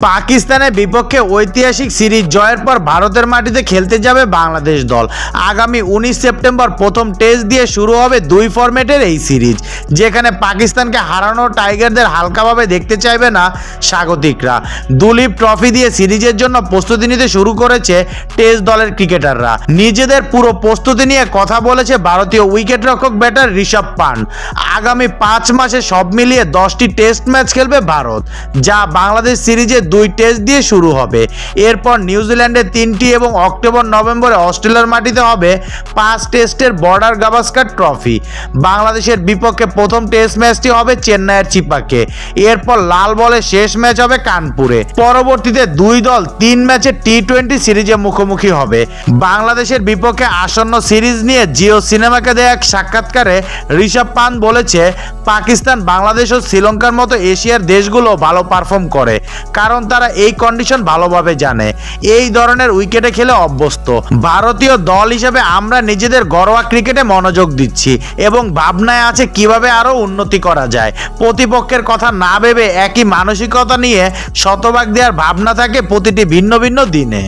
পাকিস্তানের বিপক্ষে ঐতিহাসিক সিরিজ জয়ের পর ভারতের মাটিতে খেলতে যাবে বাংলাদেশ দল। আগামী 19 সেপ্টেম্বর প্রথম টেস্ট দিয়ে শুরু হবে দুই ফরম্যাটের এই সিরিজ, যেখানে পাকিস্তানকে হারানো টাইগারদের হালকাভাবে দেখতে চাইবে না স্বাগতিকরা। দুলীপ ট্রফি দিয়ে সিরিজের জন্য প্রস্তুতি নিতে শুরু করেছে টেস্ট দলের ক্রিকেটাররা। নিজেদের পুরো প্রস্তুতি নিয়ে কথা বলেছে ভারতীয় উইকেটরক্ষক ব্যাটার ঋষভ পান্ট। আগামী 5 মাসে সব মিলিয়ে 10টি টেস্ট ম্যাচ খেলবে ভারত, যা বাংলাদেশ সিরিজে 2 টেস্ট দিয়ে শুরু হবে। এরপর নিউজিল্যান্ডে 3টি এবং অক্টোবর-নভেম্বরে অস্ট্রেলিয়ার মাটিতে হবে 5 টেস্টের বর্ডার গাভাস্কার ট্রফি। বাংলাদেশের বিপক্ষে প্রথম টেস্ট ম্যাচটি হবে চেন্নাইয়ের চিপাকে। এরপর লাল বলে শেষ ম্যাচ হবে কানপুরে। পরবর্তীতে দুই দল 3 ম্যাচের টি-20 সিরিজে মুখোমুখি হবে। বাংলাদেশের বিপক্ষে আসন্ন সিরিজ নিয়ে জিও সিনেমাকে দেয়া এক সাক্ষাৎকারে ঋষভ পান্ট বলেছে, পাকিস্তান, বাংলাদেশ ও শ্রীলঙ্কার মতো এশিয়ার দেশগুলো ভালো পারফর্ম করে, কারণ তারা এই কন্ডিশন ভালোভাবে জানে, এই ধরনের উইকেটে খেলে অভ্যস্ত। ভারতীয় দল হিসেবে আমরা নিজেদের ঘরোয়া ক্রিকেটে মনোযোগ দিচ্ছি এবং ভাবনায় আছে কিভাবে আরও উন্নতি করা যায়। প্রতিপক্ষের কথা না ভেবে একই মানসিকতা নিয়ে শতভাগ দেওয়ার ভাবনা থাকে প্রতিটি ভিন্ন ভিন্ন দিনে।